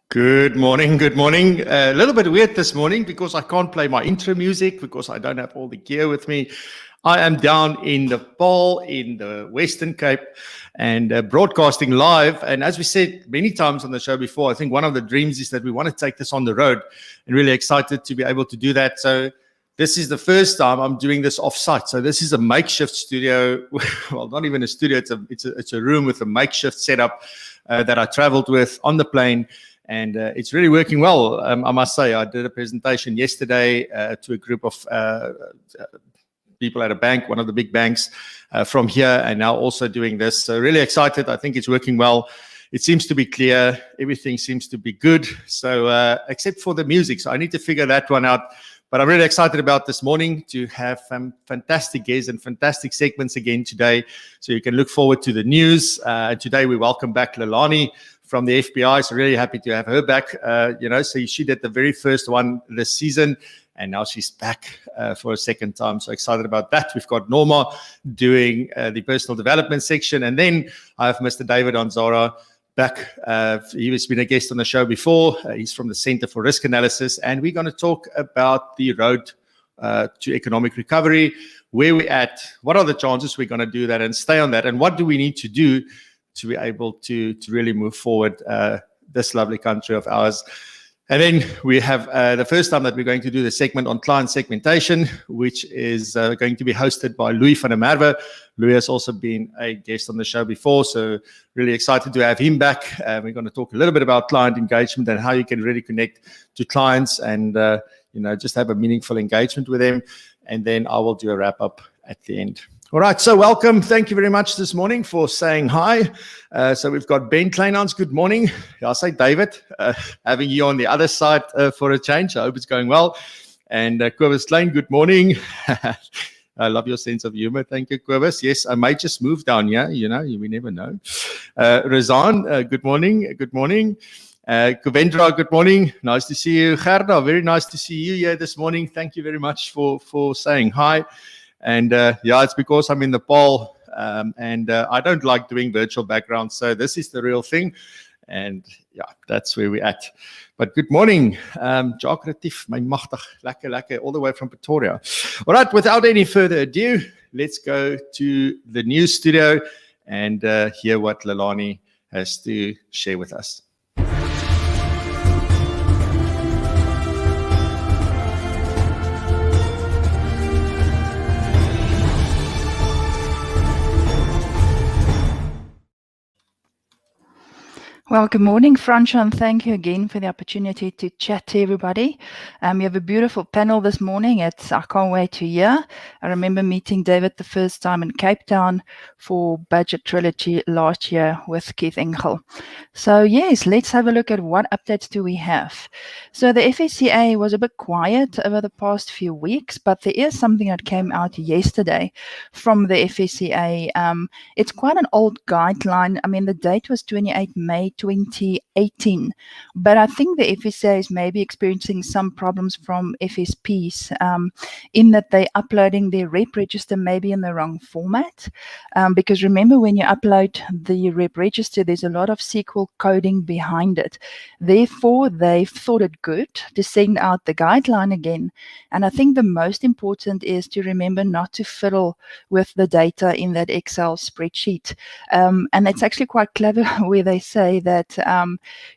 Good morning, good morning. A little bit weird this morning because I can't play my intro music because I don't have all the gear with me. I am down in the Paarl in the Western Cape and broadcasting live. And as we said many times on the show before, I think one of the dreams is that we want to take this on the road, and really excited to be able to do that. So this is the first time I'm doing this off-site. So this is a makeshift studio. Well, not even a studio. It's a room with a makeshift setup that I traveled with on the plane. And it's really working well. I must say, I did a presentation yesterday to a group of people at a bank, one of the big banks from here, and now also doing this. So really excited. I think it's working well. It seems to be clear. Everything seems to be good. So except for the music. So I need to figure that one out. But I'm really excited about this morning to have fantastic guests and fantastic segments again today. So you can look forward to the news. Today we welcome back Lelane from the FBI, so really happy to have her back. So she did the very first one this season, and now she's back for a second time. So excited about that. We've got Norma doing the personal development section, and then I have Mr. David Ansara back. He's been a guest on the show before. He's from the Center for Risk Analysis, and we're going to talk about the road to economic recovery, where we're at, what are the chances we're going to do that and stay on that, and what do we need to do to be able to really move forward this lovely country of ours. And then we have the first time that we're going to do the segment on client segmentation, which is going to be hosted by Louis van der Merwe. Louis has also been a guest on the show before, so really excited to have him back. We're going to talk a little bit about client engagement and how you can really connect to clients and just have a meaningful engagement with them. And then I will do a wrap up at the end. All right, so welcome. Thank you very much this morning for saying hi. So we've got Ben Kleinhans, good morning. I'll say David, having you on the other side for a change. I hope it's going well. And Kobus Klein, good morning. I love your sense of humor. Thank you, Kobus. Yes, I might just move down here. We never know. Razan, good morning. Good morning. Kuvendra, good morning. Nice to see you. Gerda, very nice to see you here this morning. Thank you very much for saying hi. And it's because I'm in the Paarl and I don't like doing virtual backgrounds. So this is the real thing. And that's where we're at. But good morning. Jacques Retief, my machtig, lekker, all the way from Pretoria. All right, without any further ado, let's go to the news studio and hear what Lelane has to share with us. Well, good morning, Francois, and thank you again for the opportunity to chat to everybody. We have a beautiful panel this morning. I can't wait to hear. I remember meeting David the first time in Cape Town for Budget Trilogy last year with Keith Engel. So yes, let's have a look at what updates do we have. So the FSCA was a bit quiet over the past few weeks, but there is something that came out yesterday from the FSCA. It's quite an old guideline. I mean, the date was 28 May 2018, but I think the FSA is maybe experiencing some problems from FSPs in that they're uploading their rep register maybe in the wrong format, because remember, when you upload the rep register, there's a lot of SQL coding behind it. Therefore, they've thought it good to send out the guideline again, and I think the most important is to remember not to fiddle with the data in that Excel spreadsheet, and it's actually quite clever where they say that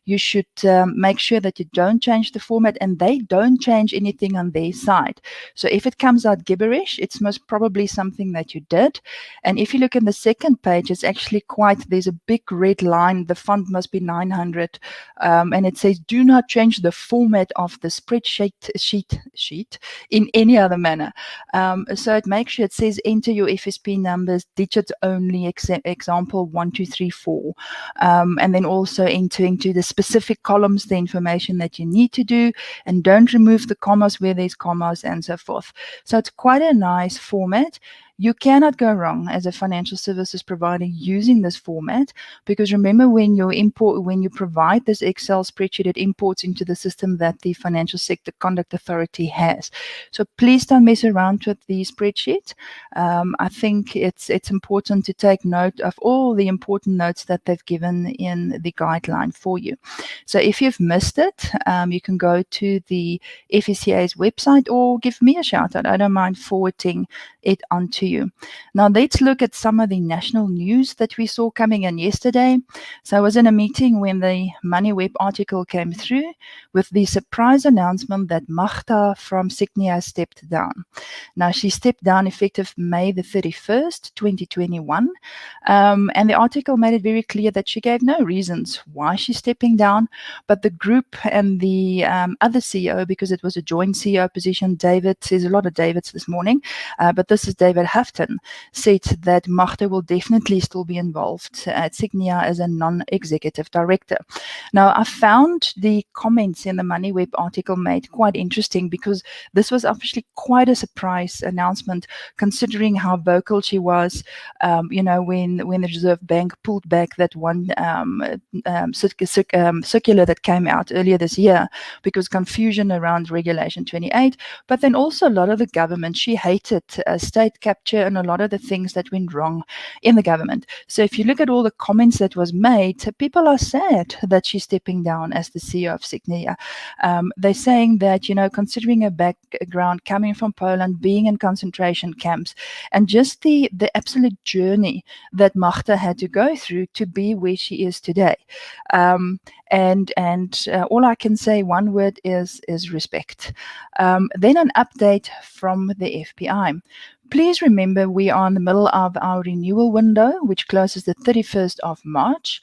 you should make sure that you don't change the format and they don't change anything on their side. So if it comes out gibberish, it's most probably something that you did. And if you look in the second page, it's actually there's a big red line. The font must be 900. And it says, do not change the format of the spreadsheet sheet in any other manner. So it makes sure it says enter your FSP numbers, digits only, example 1, 2, 3, 4. And then also enter into the specific columns the information that you need to do, and don't remove the commas where there's commas and so forth. So it's quite a nice format. You cannot go wrong as a financial services provider using this format, because remember, when you provide this Excel spreadsheet, it imports into the system that the Financial Sector Conduct Authority has. So please don't mess around with the spreadsheet. I think it's important to take note of all the important notes that they've given in the guideline for you. So if you've missed it, you can go to the FSCA's website or give me a shout out. I don't mind forwarding it onto you. Now let's look at some of the national news that we saw coming in yesterday. So I was in a meeting when the MoneyWeb article came through with the surprise announcement that Magda from Signia stepped down. Now she stepped down effective May the 31st, 2021. And the article made it very clear that she gave no reasons why she's stepping down, but the group and the other CEO, because it was a joint CEO position, David, there's a lot of Davids this morning, but this is David Houghton, said that Magda will definitely still be involved at Signia as a non-executive director. Now, I found the comments in the MoneyWeb article made quite interesting, because this was obviously quite a surprise announcement, considering how vocal she was, when the Reserve Bank pulled back that one circular that came out earlier this year, because confusion around Regulation 28, but then also a lot of the government, she hated state capture and a lot of the things that went wrong in the government. So if you look at all the comments that was made, people are sad that she's stepping down as the CEO of Signia. They're saying that, considering her background coming from Poland, being in concentration camps, and just the absolute journey that Magda had to go through to be where she is today. And all I can say, one word is respect. Then an update from the FPI. Please remember, we are in the middle of our renewal window, which closes the 31st of March.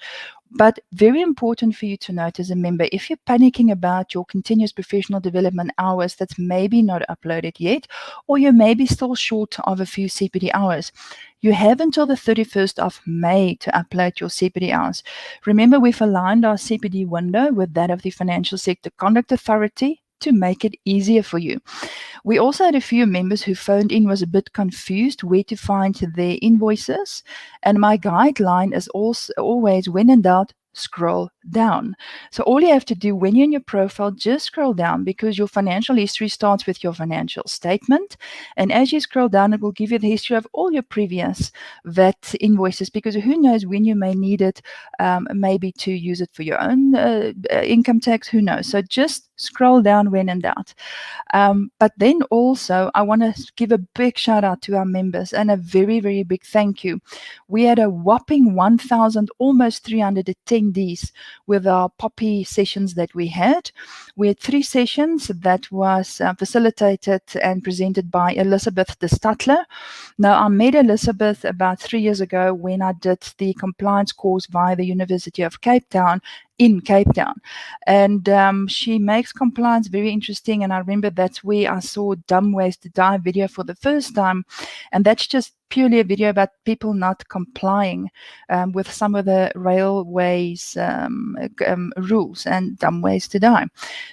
But very important for you to note as a member, if you're panicking about your continuous professional development hours that's maybe not uploaded yet, or you may be still short of a few CPD hours, you have until the 31st of May to upload your CPD hours. Remember, we've aligned our CPD window with that of the Financial Sector Conduct Authority to make it easier for you. We also had a few members who phoned in, was a bit confused where to find their invoices. And my guideline is also always, when in doubt, scroll down. So all you have to do when you're in your profile, just scroll down, because your financial history starts with your financial statement. And as you scroll down, it will give you the history of all your previous VAT invoices, because who knows when you may need it, maybe to use it for your own income tax, who knows. So just scroll down when in doubt. But then also, I want to give a big shout out to our members and a very, very big thank you. We had a whopping 1,000, almost 300 attendees with our Poppy sessions that we had. We had 3 sessions that was facilitated and presented by Elizabeth de Stadler. Now, I met Elizabeth about 3 years ago when I did the compliance course via the University of Cape Town in Cape Town. And she makes compliance very interesting. And I remember that's where I saw Dumb Ways to Die video for the first time. And that's just purely a video about people not complying with some of the railways rules and dumb ways to die.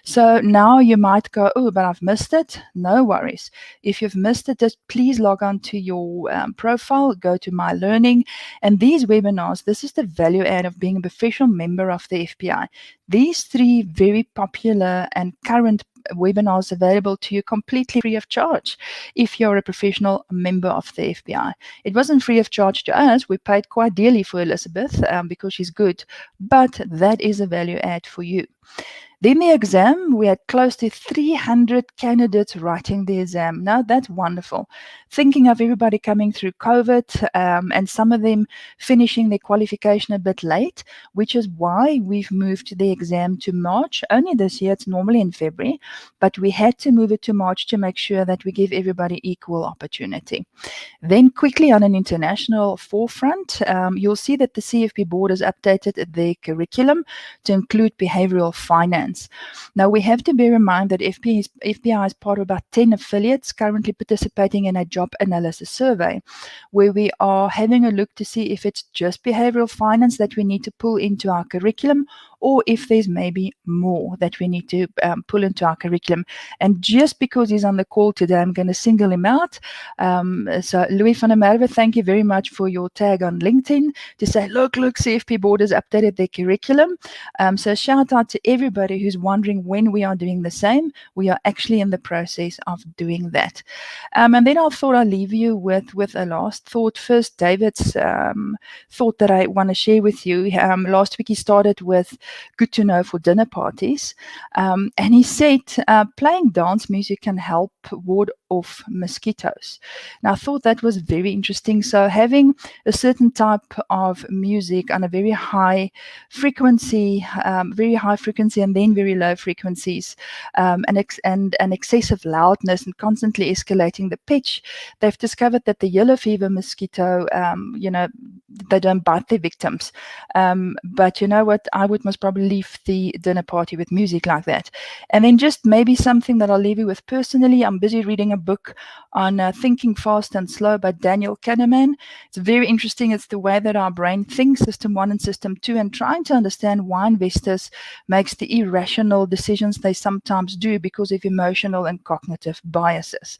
So now you might go, oh, but I've missed it. No worries. If you've missed it, just please log on to your profile, go to My Learning. And these webinars, this is the value add of being a professional member of the FPI. These 3 very popular and current webinars available to you completely free of charge if you're a professional member of the FBI. It wasn't free of charge to us. We paid quite dearly for Elizabeth because she's good, but that is a value add for you. Then the exam, we had close to 300 candidates writing the exam. Now, that's wonderful. Thinking of everybody coming through COVID and some of them finishing their qualification a bit late, which is why we've moved the exam to March. Only this year, it's normally in February, but we had to move it to March to make sure that we give everybody equal opportunity. Then quickly on an international forefront, you'll see that the CFP board has updated their curriculum to include behavioral finance. Now, we have to bear in mind that FPI is part of about 10 affiliates currently participating in a job analysis survey, where we are having a look to see if it's just behavioral finance that we need to pull into our curriculum, or if there's maybe more that we need to pull into our curriculum. And just because he's on the call today, I'm going to single him out. So Louis van der Merwe, thank you very much for your tag on LinkedIn to say, look, CFP board has updated their curriculum. So shout out to everybody who's wondering when we are doing the same. We are actually in the process of doing that. And then I thought I'll leave you with a last thought. First, David's thought that I want to share with you. Last week he started with good to know for dinner parties. And he said playing dance music can help ward off mosquitoes. Now I thought that was very interesting. So having a certain type of music on a very high frequency, and then very low frequencies, and excessive loudness and constantly escalating the pitch, they've discovered that the yellow fever mosquito, they don't bite their victims. But you know what? I would most probably leave the dinner party with music like that. And then just maybe something that I'll leave you with personally. I'm busy reading a book on Thinking Fast and Slow by Daniel Kahneman. It's very interesting. It's the way that our brain thinks, system 1 and system 2, and trying to understand why investors makes the irrational decisions they sometimes do because of emotional and cognitive biases.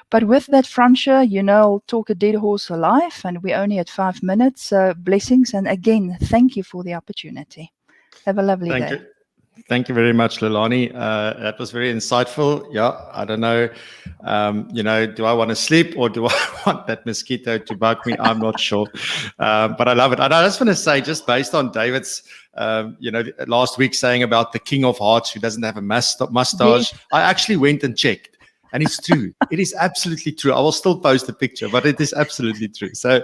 But with that, Francia, I'll talk a dead horse alive, and we're only at 5 minutes. So blessings, and again, thank you for the opportunity. Have a lovely day. Thank you very much, Lelane. That was very insightful. Yeah, I don't know, do I want to sleep or do I want that mosquito to bug me? I'm not sure, but I love it. And I just want to say, just based on David's, last week saying about the King of Hearts who doesn't have a mustache, yes. I actually went and checked. And it's true. It is absolutely true. I will still post a picture, but it is absolutely true. So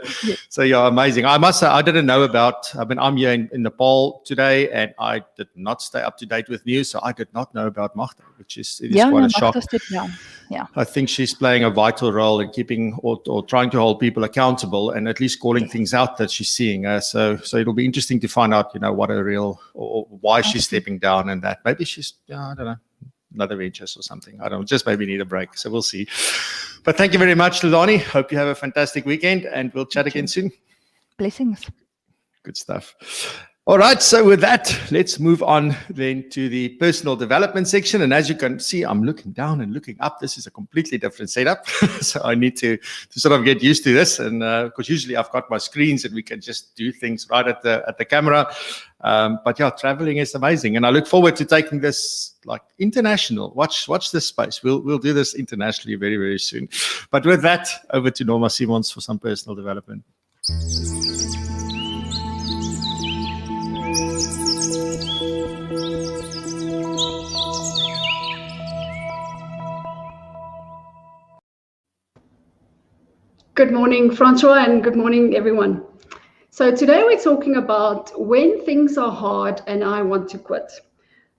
yeah, amazing. I must say, I didn't know about, I'm here in Nepal today, and I did not stay up to date with news. So I did not know about Magda, which is quite a shock. Yeah. I think she's playing a vital role in keeping or trying to hold people accountable and at least calling things out that she's seeing. So it'll be interesting to find out, what a real, or why she's stepping down and that. Maybe she's, I don't know, another interest or something. I don't know, just maybe need a break. So we'll see. But thank you very much, Lelane. Hope you have a fantastic weekend, and we'll chat again soon. Blessings. Good stuff. All right, so with that, let's move on then to the personal development section. And as you can see, I'm looking down and looking up. This is a completely different setup. So I need to sort of get used to this. And because usually I've got my screens and we can just do things right at the camera. But yeah, traveling is amazing. And I look forward to taking this like international. Watch this space. We'll do this internationally very, very soon. But with that, over to Norma Simons for some personal development. Good morning, Francois, and good morning, everyone. So today we're talking about when things are hard and I want to quit.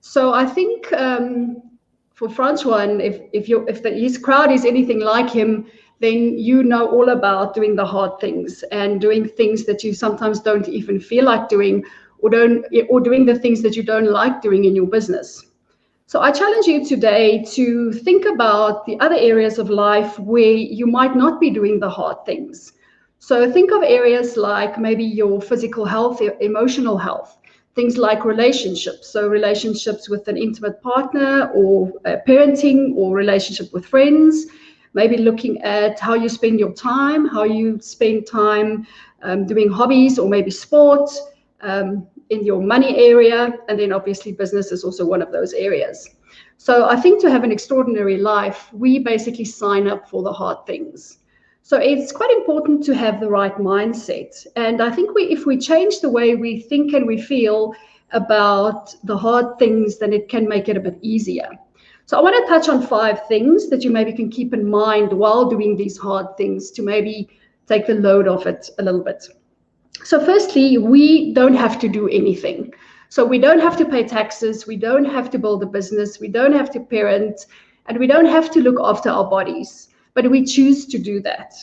So I think for Francois, and if his crowd is anything like him, then you know all about doing the hard things and doing things that you sometimes don't even feel like doing, or doing the things that you don't like doing in your business. So I challenge you today to think about the other areas of life where you might not be doing the hard things. So think of areas like maybe your physical health, your emotional health, things like relationships. So relationships with an intimate partner, or parenting, or relationship with friends. Maybe looking at how you spend your time, how you spend time doing hobbies or maybe sports. In your money area, and then obviously business is also one of those areas. So I think to have an extraordinary life, we basically sign up for the hard things. So it's quite important to have the right mindset. And I think if we change the way we think and we feel about the hard things, then it can make it a bit easier. So I want to touch on 5 things that you maybe can keep in mind while doing these hard things to maybe take the load off it a little bit. So firstly, we don't have to do anything. So we don't have to pay taxes, we don't have to build a business, we don't have to parent, and we don't have to look after our bodies, but we choose to do that.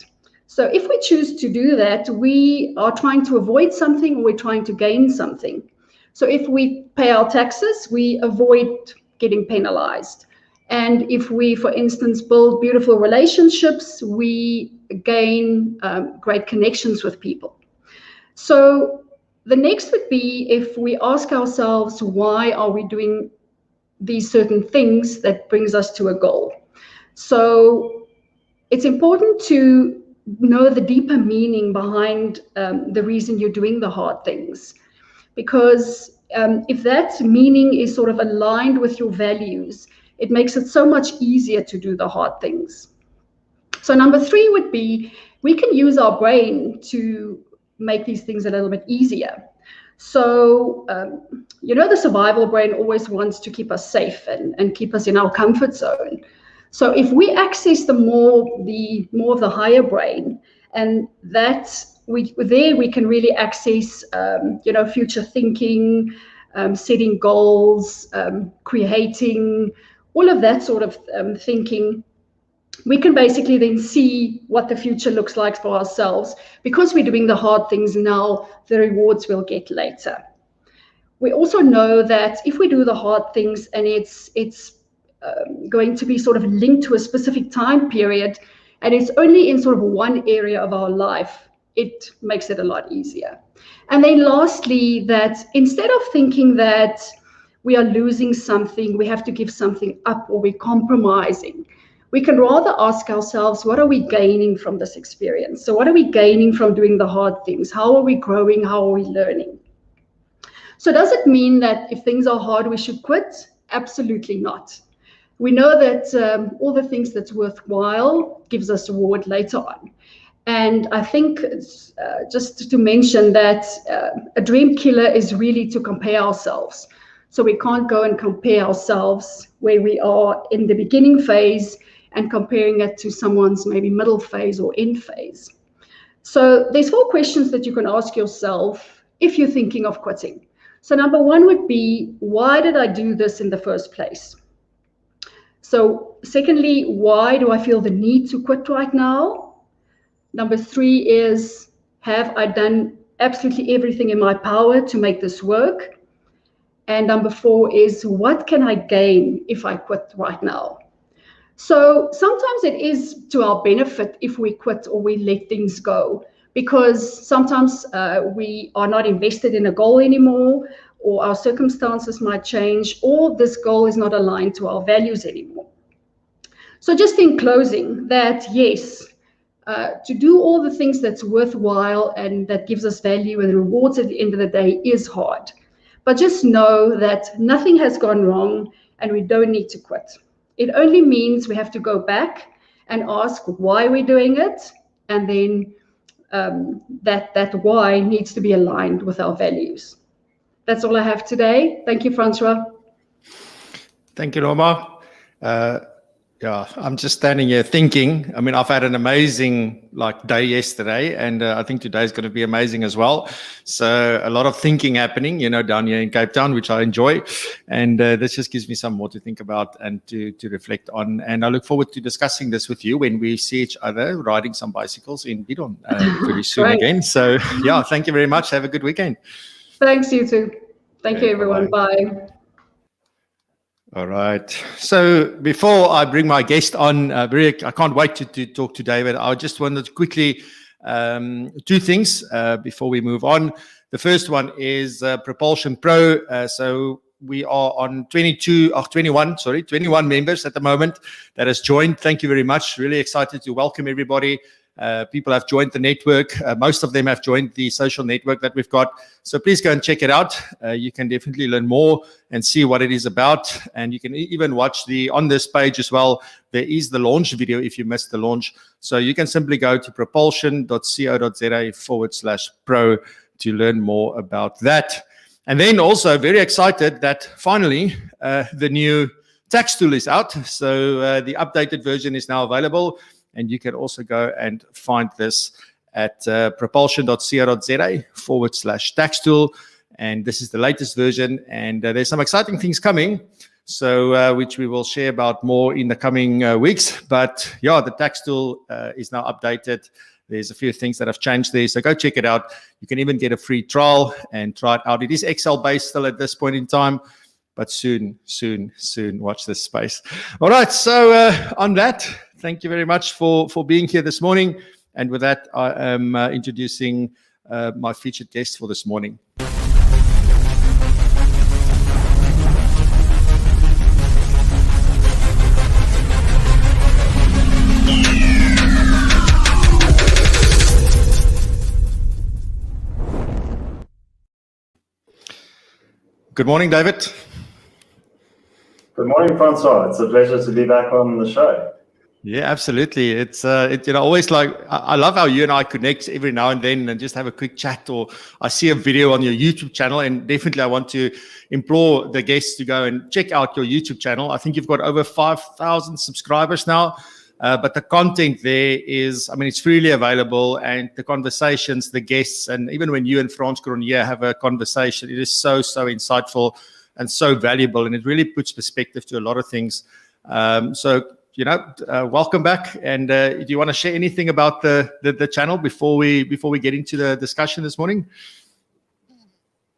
So if we choose to do that, we are trying to avoid something, or we're trying to gain something. So if we pay our taxes, we avoid getting penalized. And if we, for instance, build beautiful relationships, we gain great connections with people. So The next would be if we ask ourselves, why are we doing these certain things that brings us to a goal? So it's important to know the deeper meaning behind the reason you're doing the hard things. Because if that meaning is sort of aligned with your values, it makes it so much easier to do the hard things. So number 3 would be, we can use our brain to make these things a little bit easier. So, the survival brain always wants to keep us safe and keep us in our comfort zone. So if we access the more of the higher brain, and that we can really access, future thinking, setting goals, creating, all of that sort of thinking. We can basically then see what the future looks like for ourselves. Because we're doing the hard things now, the rewards we'll get later. We also know that if we do the hard things and it's going to be sort of linked to a specific time period, and it's only in sort of one area of our life, it makes it a lot easier. And then lastly, that instead of thinking that we are losing something, we have to give something up, or we're compromising, we can rather ask ourselves, what are we gaining from this experience? So what are we gaining from doing the hard things? How are we growing? How are we learning? So does it mean that if things are hard, we should quit? Absolutely not. We know that all the things that's worthwhile gives us reward later on. And I think just to mention that a dream killer is really to compare ourselves. So we can't go and compare ourselves where we are in the beginning phase and comparing it to someone's maybe middle phase or end phase. So there's 4 questions that you can ask yourself if you're thinking of quitting. So number 1 would be, why did I do this in the first place? So secondly, why do I feel the need to quit right now? Number 3 is, have I done absolutely everything in my power to make this work? And number 4 is, what can I gain if I quit right now? So sometimes it is to our benefit if we quit or we let things go, because sometimes we are not invested in a goal anymore, or our circumstances might change, or this goal is not aligned to our values anymore. So just in closing, that yes, to do all the things that's worthwhile and that gives us value and rewards at the end of the day is hard. But just know that nothing has gone wrong and we don't need to quit. It only means we have to go back and ask why we're doing it, and then that why needs to be aligned with our values. That's all I have today. Thank you, Francois. Thank you, Norma. I'm just standing here thinking. I mean, I've had an amazing day yesterday, and I think today is going to be amazing as well. So a lot of thinking happening, down here in Cape Town, which I enjoy. And this just gives me some more to think about and to reflect on. And I look forward to discussing this with you when we see each other riding some bicycles in Bidon very soon again. So thank you very much. Have a good weekend. Thanks, you too. Thank you, everyone. Bye. All right. So before I bring my guest on, I can't wait to talk to David. I just wanted to quickly 2 things before we move on. The first one is PROpulsion Pro. So we are on 21 members at the moment that has joined. Thank you very much. Really excited to welcome everybody. People have joined the network. Most of them have joined the social network that we've got. So please go and check it out. You can definitely learn more and see what it is about. And you can even watch on this page as well. There is the launch video if you missed the launch. So you can simply go to propulsion.co.za/pro to learn more about that. And then also very excited that finally the new tax tool is out. So the updated version is now available. And you can also go and find this at propulsion.co.za/tax tool. And this is the latest version. And there's some exciting things coming, so which we will share about more in the coming weeks. But the tax tool is now updated. There's a few things that have changed there. So go check it out. You can even get a free trial and try it out. It is Excel based still at this point in time, but soon, watch this space. All right. So on that, thank you very much for being here this morning. And with that, I am introducing my featured guest for this morning. Good morning, David. Good morning, Francois. It's a pleasure to be back on the show. Yeah, absolutely. It's always like I love how you and I connect every now and then and just have a quick chat, or I see a video on your YouTube channel, and definitely I want to implore the guests to go and check out your YouTube channel. I think you've got over 5,000 subscribers now, but the content there is, it's freely available, and the conversations, the guests, and even when you and Frans Cronje have a conversation, it is so insightful and so valuable, and it really puts perspective to a lot of things. Welcome back. And do you want to share anything about the channel before we get into the discussion this morning?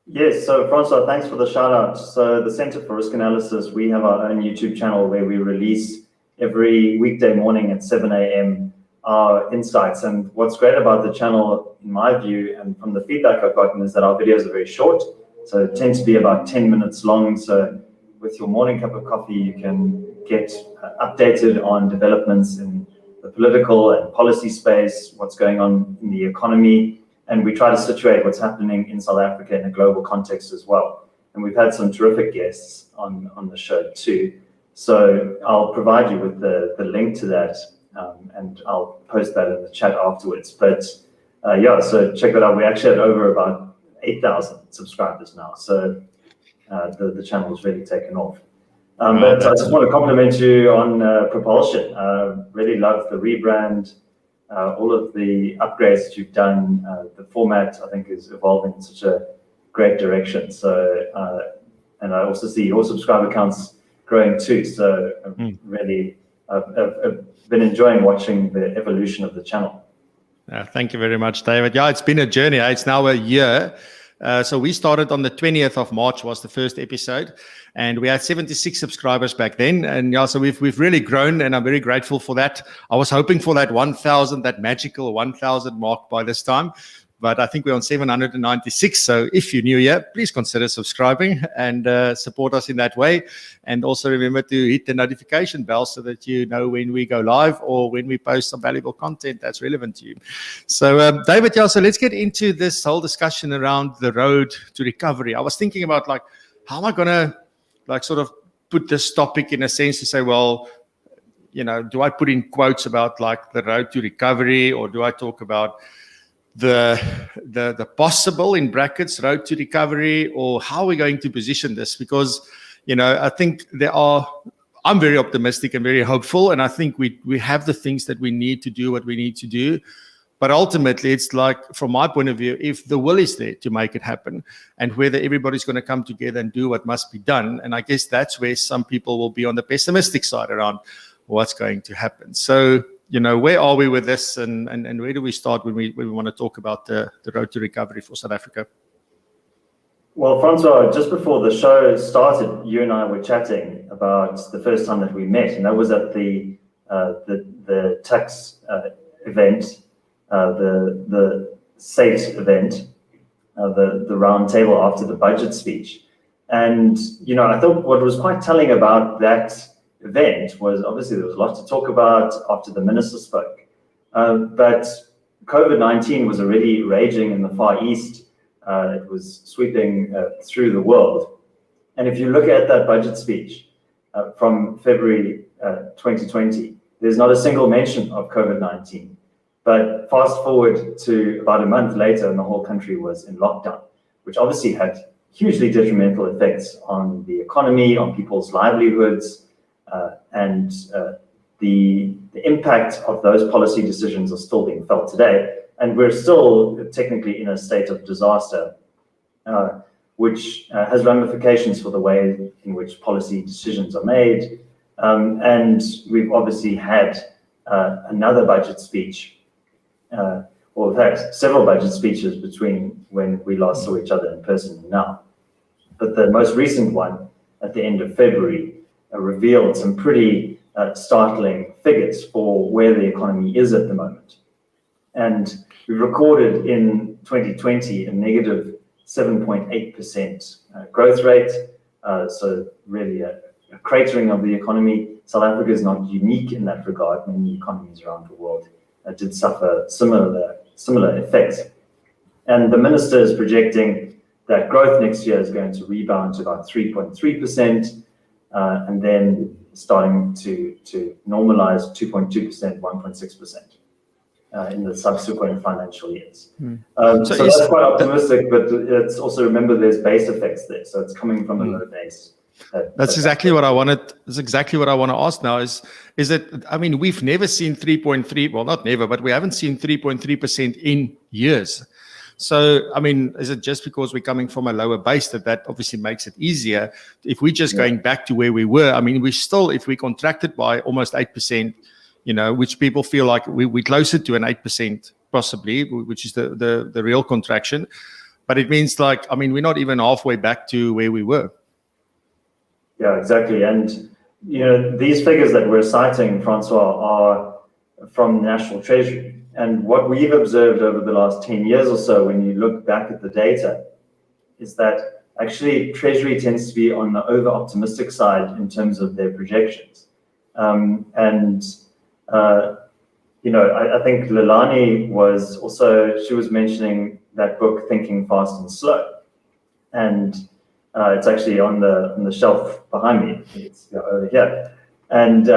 Yes, so Francois, thanks for the shout out. So the Center for Risk Analysis, we have our own YouTube channel where we release every weekday morning at 7 a.m. our insights. And what's great about the channel, in my view, and from the feedback I've gotten, is that our videos are very short. So it tends to be about 10 minutes long. So with your morning cup of coffee, you can get updated on developments in the political and policy space, what's going on in the economy, and we try to situate what's happening in South Africa in a global context as well. And we've had some terrific guests on the show too. So I'll provide you with the link to that, and I'll post that in the chat afterwards. But so check that out. We actually had over about 8,000 subscribers now. So the channel has really taken off. But I just want to compliment you on PROpulsion. Really love the rebrand, all of the upgrades that you've done. The format, I think, is evolving in such a great direction. So, and I also see your subscriber counts growing too. So really, I've been enjoying watching the evolution of the channel. Thank you very much, David. Yeah, it's been a journey. It's now a year. So we started on the 20th of March was the first episode, and we had 76 subscribers back then. And so we've really grown, and I'm very grateful for that. I was hoping for that 1,000, that magical 1,000 mark by this time, but I think we're on 796. So if you're new here, please consider subscribing and support us in that way. And also remember to hit the notification bell so that you know when we go live or when we post some valuable content that's relevant to you. So David, so let's get into this whole discussion around the road to recovery. I was thinking about how am I going to sort of put this topic in a sense to say, well, do I put in quotes about the road to recovery, or do I talk about the possible, in brackets, road to recovery, or how are we going to position this? Because I think I'm very optimistic and very hopeful, and I think we have the things that we need to do what we need to do. But ultimately, it's from my point of view, if the will is there to make it happen, and whether everybody's going to come together and do what must be done. And I guess that's where some people will be on the pessimistic side around what's going to happen. So where are we with this, and where do we start when we want to talk about the road to recovery for South Africa? Well, Francois, just before the show started, you and I were chatting about the first time that we met, and that was at the tax event, the SAIT event, the round table after the budget speech. And I thought what was quite telling about that event was, obviously there was a lot to talk about after the minister spoke, but COVID-19 was already raging in the Far East. It was sweeping through the world. And if you look at that budget speech from February 2020, there's not a single mention of COVID-19. But fast forward to about a month later, and the whole country was in lockdown, which obviously had hugely detrimental effects on the economy, on people's livelihoods, and the impact of those policy decisions are still being felt today. And we're still technically in a state of disaster, which has ramifications for the way in which policy decisions are made. And we've obviously had another budget speech, or we've had several budget speeches between when we last saw each other in person and now. But the most recent one at the end of February revealed some pretty startling figures for where the economy is at the moment. And we recorded in 2020 a negative 7.8% growth rate. So really a cratering of the economy. South Africa is not unique in that regard. Many economies around the world did suffer similar effects. And the minister is projecting that growth next year is going to rebound to about 3.3%, and then starting to normalize 2.2%, 1.6% in the subsequent financial years. So that's quite optimistic, but it's also, remember, there's base effects there, so it's coming from a low base. That's exactly what I wanted. That's exactly what I want to ask now. Is that, I mean, we've never seen 3.3. Well, not never, but we haven't seen 3.3% in years. So, I mean, is it just because we're coming from a lower base that obviously makes it easier? If we're just going back to where we were, I mean, we still, if we contracted by almost 8%, you know, which people feel like we're closer to an 8% possibly, which is the real contraction. But it means, like, I mean, we're not even halfway back to where we were. Yeah, exactly. And, you know, these figures that we're citing, Francois, are from the National Treasury. And what we've observed over the last 10 years or so, when you look back at the data, is that actually Treasury tends to be on the over-optimistic side in terms of their projections. You know, I think Lelane was also, she was mentioning that book, Thinking Fast and Slow. And it's actually on the shelf behind me. It's over here. And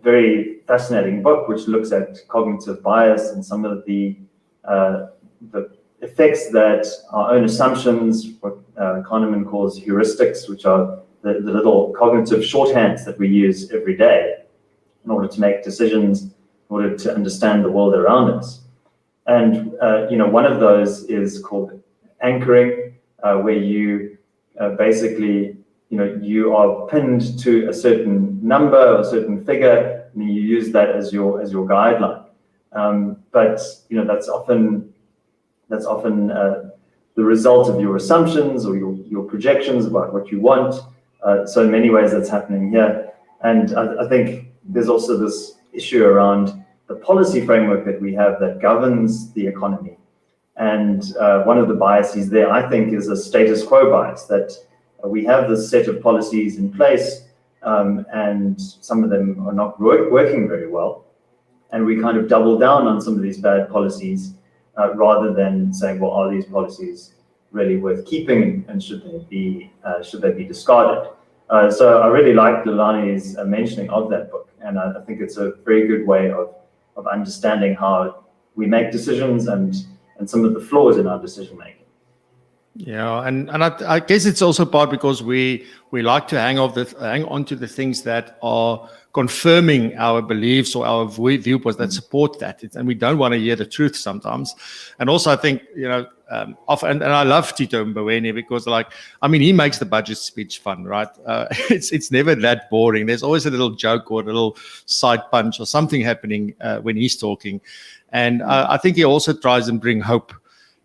very fascinating book, which looks at cognitive bias and some of the effects that our own assumptions, what Kahneman calls heuristics, which are the little cognitive shorthands that we use every day in order to make decisions, in order to understand the world around us. And you know, one of those is called anchoring, where you basically, you know, you are pinned to a certain number or a certain figure, and you use that as your guideline. But you know, that's often the result of your assumptions or your projections about what you want. So in many ways, that's happening here. And I think there's also this issue around the policy framework that we have that governs the economy. And one of the biases there, I think, is a status quo bias, that we have this set of policies in place, and some of them are not working very well. And we kind of double down on some of these bad policies rather than saying, well, are these policies really worth keeping, and should they be discarded? So I really like Lelane's mentioning of that book, and I think it's a very good way of understanding how we make decisions and some of the flaws in our decision making. Yeah, and I guess it's also part because we like to hang on to the things that are confirming our beliefs or our viewpoints that support that, and we don't want to hear the truth sometimes. And also, I think, you know, often, and I love Tito Mboweni because, like, I mean, he makes the budget speech fun, right? It's never that boring. There's always a little joke or a little side punch or something happening when he's talking, and I think he also tries and bring hope.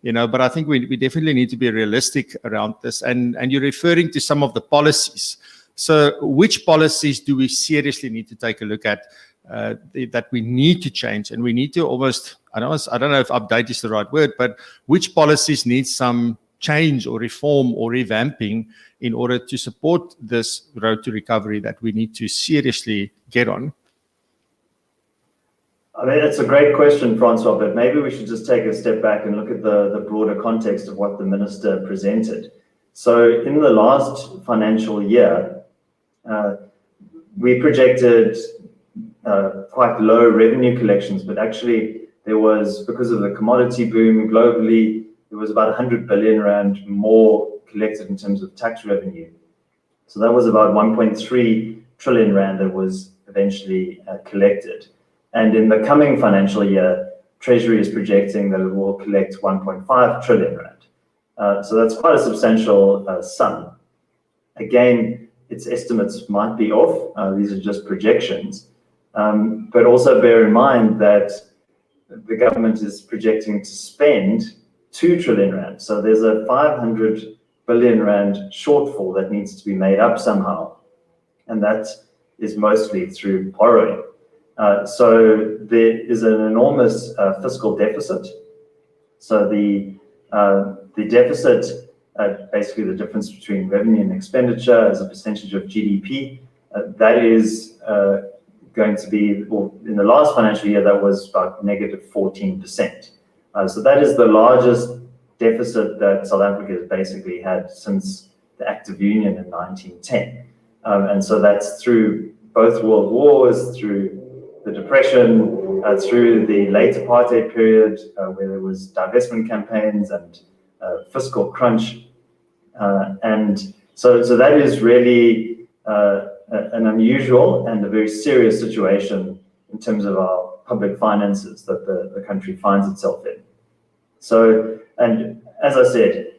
You know, but I think we definitely need to be realistic around this. And you're referring to some of the policies. So which policies do we seriously need to take a look at that we need to change? And we need to almost, I don't know if update is the right word, but which policies need some change or reform or revamping in order to support this road to recovery that we need to seriously get on? I mean, it's a great question, Francois, but maybe we should just take a step back and look at the broader context of what the minister presented. So in the last financial year, we projected quite low revenue collections, but actually there was, because of the commodity boom globally, there was about 100 billion rand more collected in terms of tax revenue. So that was about 1.3 trillion rand that was eventually collected. And in the coming financial year, Treasury is projecting that it will collect 1.5 trillion rand. So that's quite a substantial sum. Again, its estimates might be off. These are just projections. But also bear in mind that the government is projecting to spend 2 trillion rand. So there's a 500 billion rand shortfall that needs to be made up somehow. And that is mostly through borrowing. So there is an enormous fiscal deficit. So the deficit, basically the difference between revenue and expenditure as a percentage of GDP, that is going to be, well, in the last financial year, that was about negative 14%. So that is the largest deficit that South Africa has basically had since the Act of Union in 1910. And so that's through both world wars, through the Depression, through the late apartheid period, where there was divestment campaigns and fiscal crunch. And so that is really an unusual and a very serious situation in terms of our public finances that the country finds itself in. So, and as I said,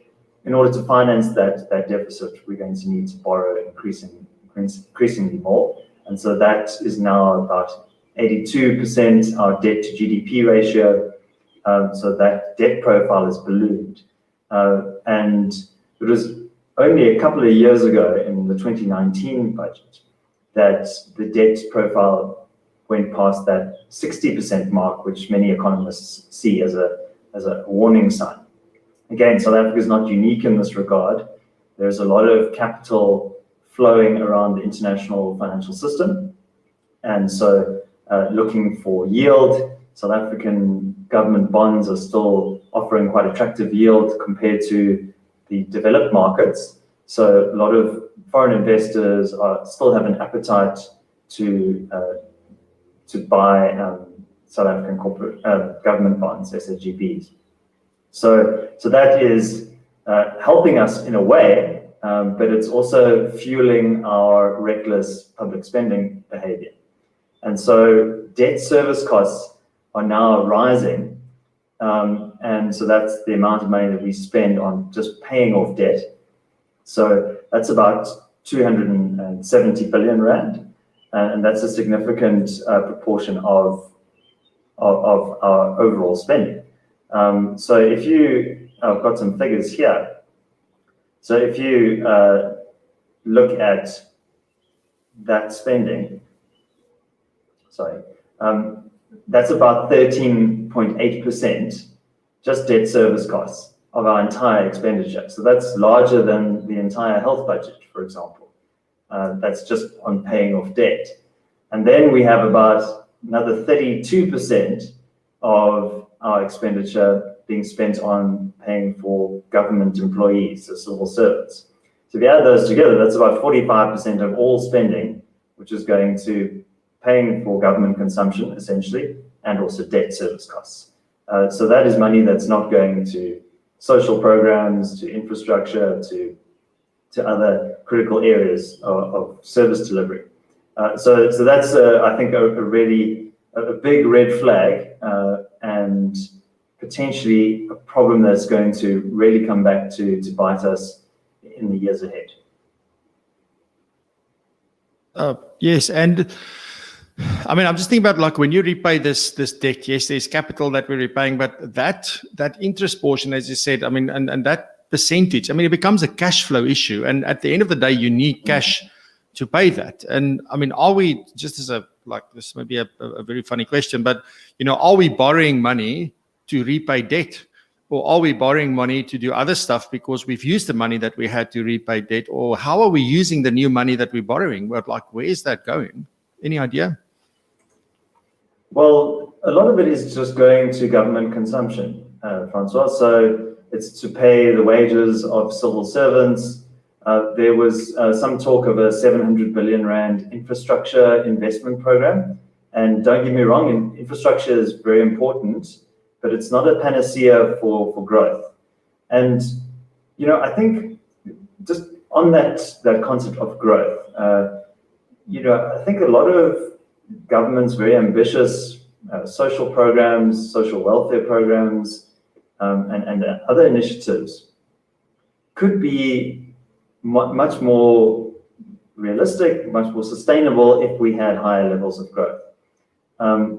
in order to finance that deficit, we're going to need to borrow increasingly more. And so that is now about 82% our debt to GDP ratio. So that debt profile is ballooned. And it was only a couple of years ago in the 2019 budget that the debt profile went past that 60% mark, which many economists see as a warning sign. Again, South Africa is not unique in this regard. There's a lot of capital flowing around the international financial system. And so looking for yield, South African government bonds are still offering quite attractive yield compared to the developed markets. So a lot of foreign investors still have an appetite to buy South African corporate government bonds, SAGBs. So that is helping us in a way, but it's also fueling our reckless public spending behavior. And so debt service costs are now rising. And so that's the amount of money that we spend on just paying off debt. So that's about 270 billion rand. And that's a significant proportion of our overall spending. So if you, I've got some figures here. So if you look at that spending, that's about 13.8% just debt service costs of our entire expenditure. So that's larger than the entire health budget, for example. That's just on paying off debt. And then we have about another 32% of our expenditure being spent on paying for government employees, so civil servants. So if you add those together, that's about 45% of all spending, which is going to paying for government consumption, essentially, and also debt service costs. So that is money that's not going to social programs, to infrastructure, to other critical areas of service delivery. So that's, I think, a big red flag, and potentially a problem that's going to really come back to bite us in the years ahead. Yes, and I mean, I'm just thinking about like when you repay this debt, yes, there's capital that we're repaying, but that interest portion, as you said, I mean, and that percentage, I mean, it becomes a cash flow issue. And at the end of the day, you need cash to pay that. And I mean, are we, just as this may be a very funny question, but, are we borrowing money to repay debt? Or are we borrowing money to do other stuff because we've used the money that we had to repay debt? Or how are we using the new money that we're borrowing? Well, where is that going? Any idea? Well, a lot of it is just going to government consumption, Francois. So it's to pay the wages of civil servants. There was some talk of a 700 billion rand infrastructure investment program. And don't get me wrong, infrastructure is very important, but it's not a panacea for growth. And, I think just on that concept of growth, I think a lot of government's very ambitious social programs, social welfare programs, and other initiatives could be much more realistic, much more sustainable if we had higher levels of growth.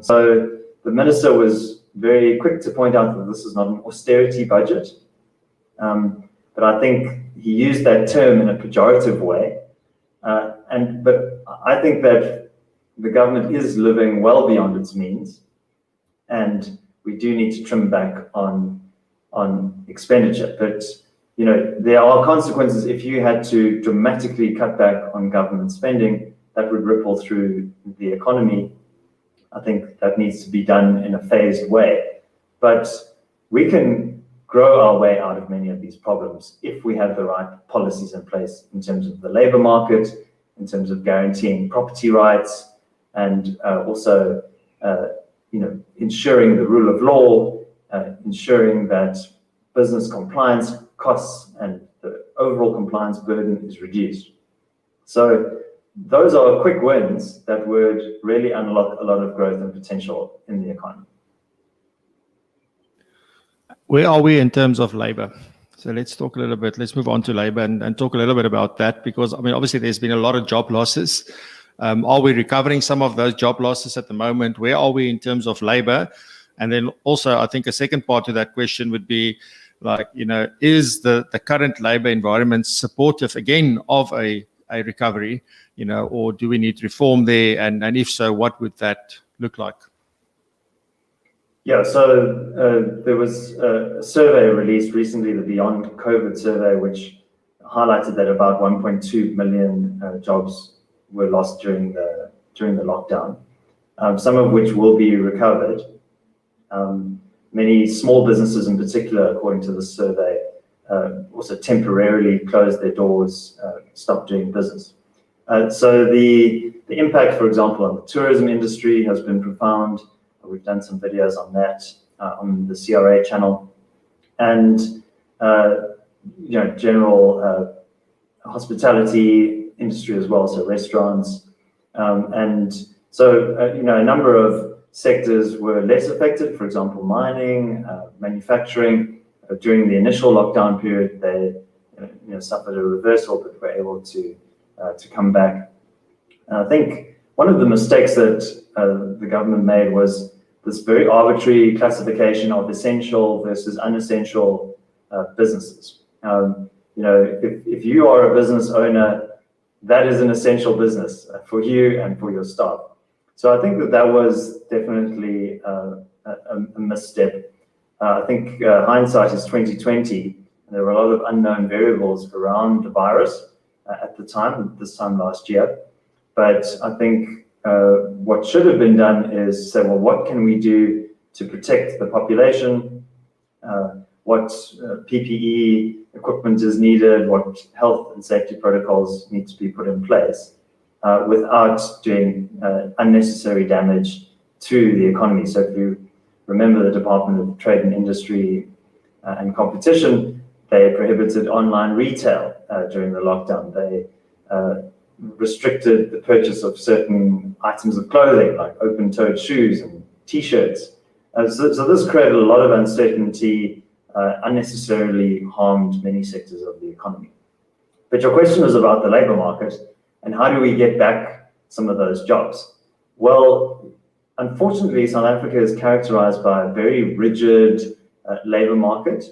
So the minister was very quick to point out that this is not an austerity budget, but I think he used that term in a pejorative way. But I think that the government is living well beyond its means, and we do need to trim back on expenditure. But there are consequences if you had to dramatically cut back on government spending. That would ripple through the economy. I think that needs to be done in a phased way. But we can grow our way out of many of these problems if we have the right policies in place in terms of the labor market, in terms of guaranteeing property rights, and also ensuring the rule of law, ensuring that business compliance costs and the overall compliance burden is reduced. So those are quick wins that would really unlock a lot of growth and potential in the economy. Where are we in terms of labor? So let's talk a little bit, let's move on to labor and talk a little bit about that, because I mean, obviously there's been a lot of job losses. Are we recovering some of those job losses at the moment? Where are we in terms of labor? And then also, I think a second part to that question would be like, is the current labor environment supportive again of a recovery, or do we need reform there? And if so, what would that look like? Yeah, so there was a survey released recently, the Beyond COVID survey, which highlighted that about 1.2 million jobs were lost during the lockdown, some of which will be recovered. Many small businesses in particular, according to the survey, also temporarily closed their doors, stopped doing business. So the impact, for example, on the tourism industry has been profound. We've done some videos on that on the CRA channel, and general hospitality industry as well, so restaurants, and so a number of sectors were less affected. For example, mining, manufacturing. During the initial lockdown period, they suffered a reversal, but were able to come back. And I think one of the mistakes that the government made was this very arbitrary classification of essential versus unessential businesses. If you are a business owner, that is an essential business for you and for your staff. So I think that was definitely a misstep. I think hindsight is 2020. There were a lot of unknown variables around the virus at the time, this time last year. But I think what should have been done is say, well, what can we do to protect the population? What PPE equipment is needed? What health and safety protocols need to be put in place without doing unnecessary damage to the economy? So if you remember the Department of Trade and Industry and Competition, they prohibited online retail during the lockdown. They restricted the purchase of certain items of clothing, like open-toed shoes and T-shirts. So this created a lot of uncertainty, unnecessarily harmed many sectors of the economy. But your question was about the labor market and how do we get back some of those jobs? Well, unfortunately, South Africa is characterized by a very rigid labor market.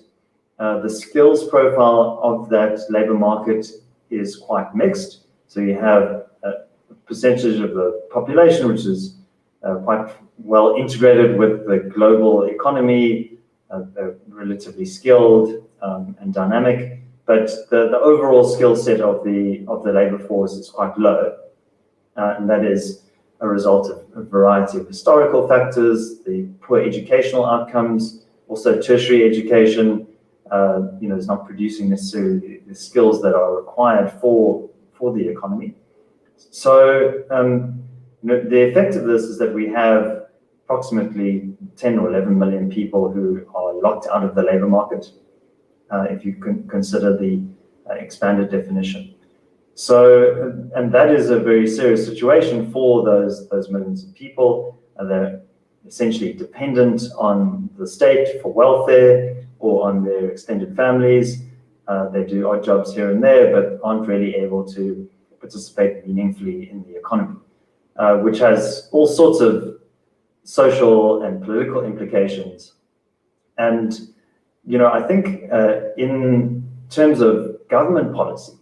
The skills profile of that labor market is quite mixed. So you have a percentage of the population which is quite well integrated with the global economy, they're relatively skilled and dynamic, but the overall skill set of the labor force is quite low, and that is a result of a variety of historical factors, the poor educational outcomes, also tertiary education is not producing necessarily the skills that are required for the economy. So the effect of this is that we have approximately 10 or 11 million people who are locked out of the labor market, if you can consider the expanded definition. So, and that is a very serious situation for those millions of people. They're essentially dependent on the state for welfare or on their extended families. They do odd jobs here and there, but aren't really able to participate meaningfully in the economy, which has all sorts of social and political implications. And, I think in terms of government policy,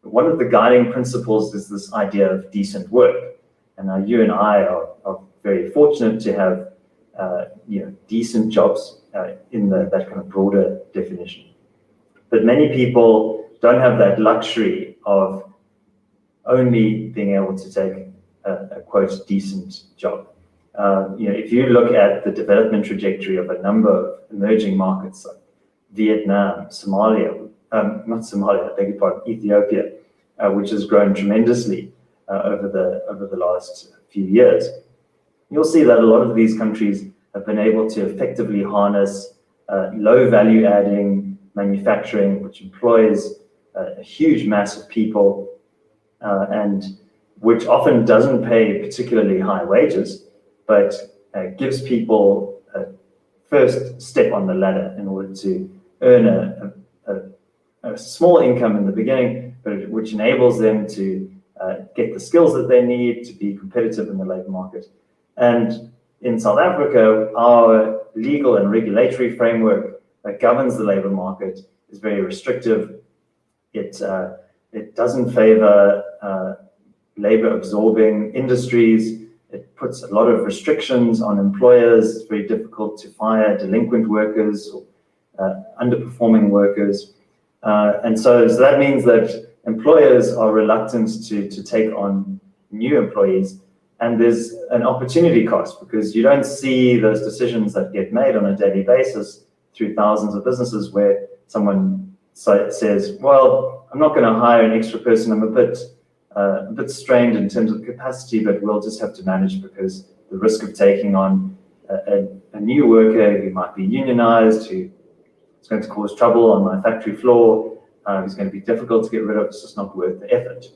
one of the guiding principles is this idea of decent work. And you and I are very fortunate to have, decent jobs in that kind of broader definition. But many people don't have that luxury of only being able to take a quote decent job. If you look at the development trajectory of a number of emerging markets like Vietnam, Somalia, not Somalia, I beg your pardon, Ethiopia, which has grown tremendously over the last few years. You'll see that a lot of these countries have been able to effectively harness low value adding manufacturing, which employs a huge mass of people and which often doesn't pay particularly high wages, but gives people a first step on the ladder in order to earn a small income in the beginning, but which enables them to get the skills that they need to be competitive in the labor market. And in South Africa, our legal and regulatory framework that governs the labor market is very restrictive. It doesn't favor labor-absorbing industries. It puts a lot of restrictions on employers. It's very difficult to fire delinquent workers or underperforming workers. And so that means that employers are reluctant to take on new employees. And there's an opportunity cost because you don't see those decisions that get made on a daily basis through thousands of businesses where someone says, well, I'm not going to hire an extra person. I'm a bit strained in terms of capacity, but we'll just have to manage because the risk of taking on a new worker who might be unionized, who is going to cause trouble on my factory floor, who's going to be difficult to get rid of, it's just not worth the effort.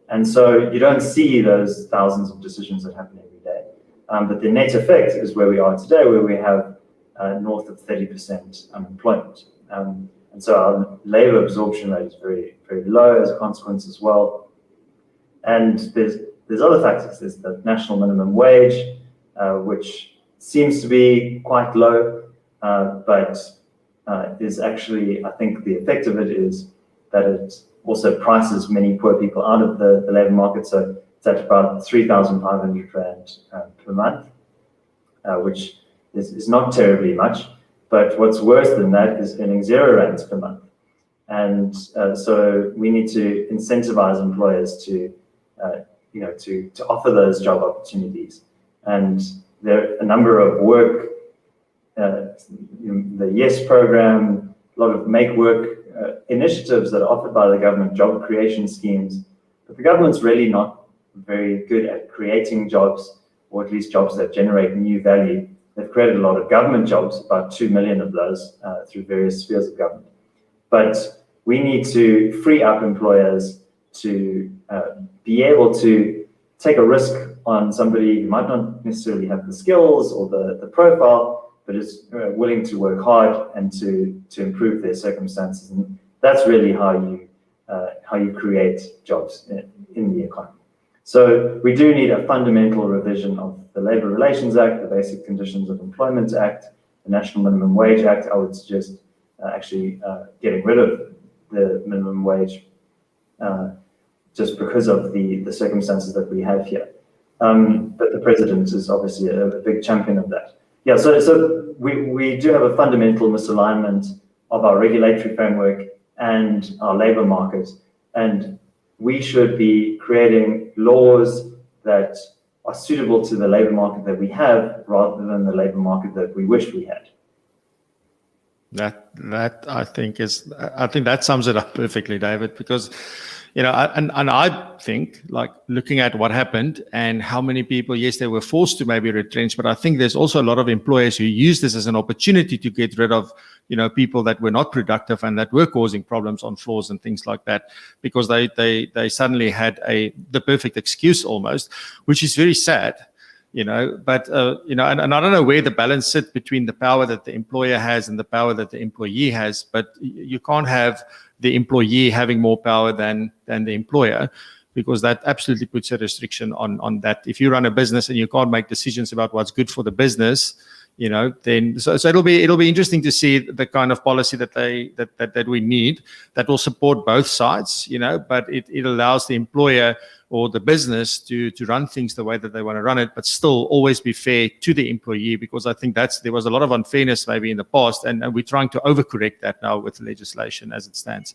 And so you don't see those thousands of decisions that happen every day. But the net effect is where we are today, where we have north of 30% unemployment. And so our labor absorption rate is very, very low as a consequence as well. And there's other factors. There's the national minimum wage, which seems to be quite low, but is actually, I think the effect of it is that it also prices many poor people out of the labor market. So it's at about 3,500 Rand per month, which is not terribly much. But what's worse than that is earning 0 rands per month. And so we need to incentivize employers to offer those job opportunities. And there are a number of work, the YES program, a lot of make work initiatives that are offered by the government, job creation schemes. But the government's really not very good at creating jobs, or at least jobs that generate new value. They've created a lot of government jobs, about 2 million of those through various spheres of government. But we need to free up employers to be able to take a risk on somebody who might not necessarily have the skills or the profile, but is willing to work hard and to improve their circumstances. And that's really how you create jobs in the economy. So we do need a fundamental revision of the Labour Relations Act, the Basic Conditions of Employment Act, the National Minimum Wage Act. I would suggest actually getting rid of the minimum wage just because of the circumstances that we have here. But the president is obviously a big champion of that. Yeah, so we do have a fundamental misalignment of our regulatory framework and our labor market, and we should be creating laws that are suitable to the labor market that we have rather than the labor market that we wish we had. That I think that sums it up perfectly, David, because and I think, like, looking at what happened and how many people, yes, they were forced to maybe retrench, but I think there's also a lot of employers who use this as an opportunity to get rid of, people that were not productive and that were causing problems on floors and things like that, because they suddenly had the perfect excuse almost, which is very sad. But and I don't know where the balance sits between the power that the employer has and the power that the employee has, but you can't have the employee having more power than the employer, because that absolutely puts a restriction on that. If you run a business and you can't make decisions about what's good for the business, then so it'll be interesting to see the kind of policy that we need that will support both sides, but it allows the employer or the business to run things the way that they want to run it, but still always be fair to the employee, because I think there was a lot of unfairness maybe in the past, and we're trying to overcorrect that now with legislation as it stands.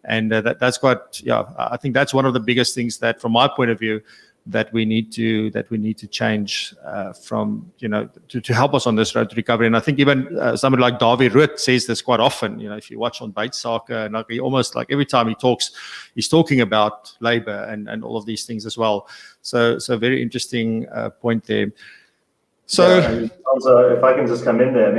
And that's quite, I think that's one of the biggest things that, from my point of view, that we need to change from, to help us on this road to recovery. And I think even somebody like Dawie Rood says this quite often. If you watch on Bait Sake, and he almost like every time he talks, he's talking about labor and all of these things as well. So very interesting point there. So, and also, if I can just come in there,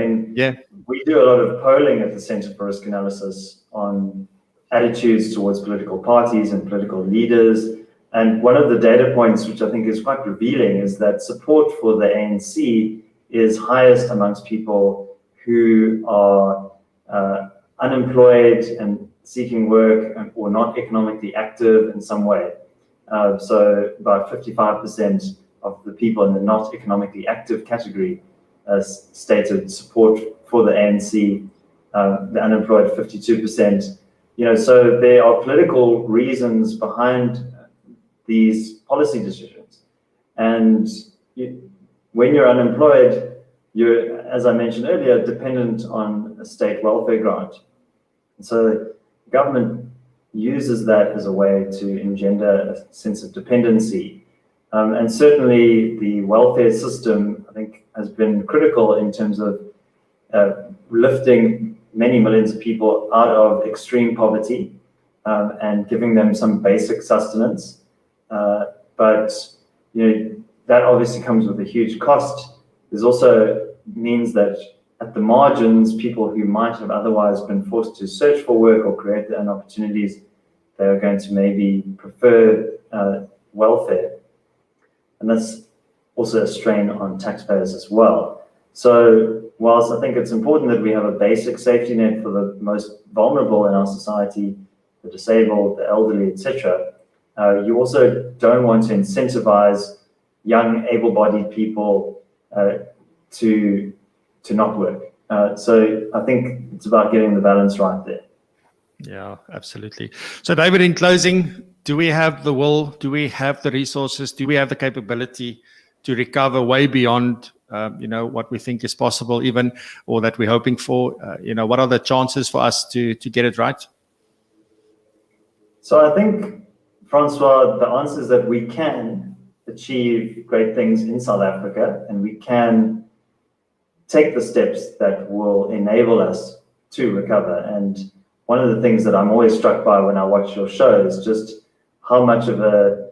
we do a lot of polling at the Center for Risk Analysis on attitudes towards political parties and political leaders. And one of the data points, which I think is quite revealing, is that support for the ANC is highest amongst people who are unemployed and seeking work or not economically active in some way. So about 55% of the people in the not economically active category stated support for the ANC, the unemployed 52%. So there are political reasons behind these policy decisions. And when you're unemployed, you're, as I mentioned earlier, dependent on a state welfare grant. And so government uses that as a way to engender a sense of dependency. And certainly the welfare system, I think, has been critical in terms of lifting many millions of people out of extreme poverty and giving them some basic sustenance. But that obviously comes with a huge cost. There's also means that at the margins, people who might have otherwise been forced to search for work or create their own opportunities, they are going to maybe prefer welfare. And that's also a strain on taxpayers as well. So whilst I think it's important that we have a basic safety net for the most vulnerable in our society, the disabled, the elderly, etc., you also don't want to incentivize young, able-bodied people to not work. So I think it's about getting the balance right there. Yeah, absolutely. So David, in closing, do we have the will? Do we have the resources? Do we have the capability to recover way beyond, what we think is possible even, or that we're hoping for? What are the chances for us to get it right? So I think, Francois, the answer is that we can achieve great things in South Africa, and we can take the steps that will enable us to recover. And one of the things that I'm always struck by when I watch your show is just how much of a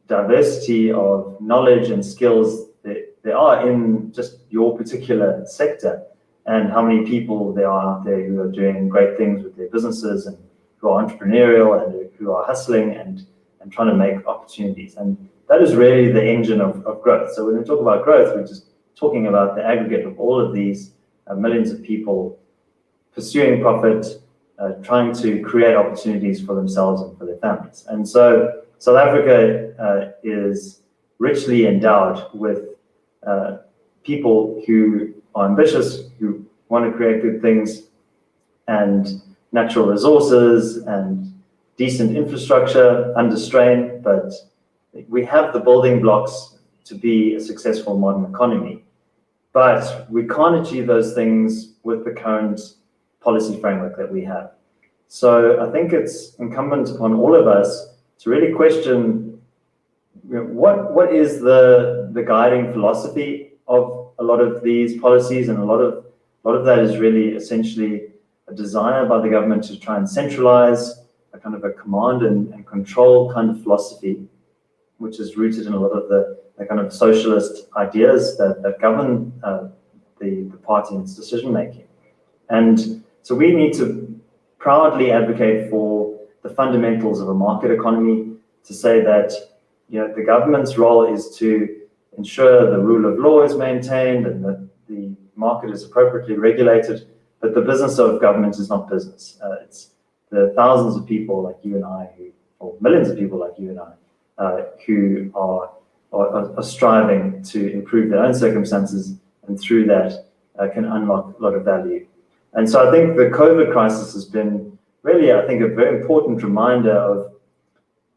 diversity of knowledge and skills there are in just your particular sector, and how many people there are out there who are doing great things with their businesses and who are entrepreneurial and who are hustling and trying to make opportunities. And that is really the engine of growth. So when we talk about growth, we're just talking about the aggregate of all of these millions of people pursuing profit, trying to create opportunities for themselves and for their families. And so South Africa is richly endowed with people who are ambitious, who want to create good things, and natural resources and decent infrastructure under strain, but we have the building blocks to be a successful modern economy. But we can't achieve those things with the current policy framework that we have. So I think it's incumbent upon all of us to really question what is the guiding philosophy of a lot of these policies, and a lot of that is really essentially a desire by the government to try and centralize a kind of a command and control kind of philosophy, which is rooted in a lot of the kind of socialist ideas that govern the party and its decision making. And so we need to proudly advocate for the fundamentals of a market economy, to say that the government's role is to ensure the rule of law is maintained and that the market is appropriately regulated, but the business of government is not business. It's the thousands of people like you and I, or millions of people like you and I, who are striving to improve their own circumstances, and through that can unlock a lot of value. And so I think the COVID crisis has been really, I think, a very important reminder of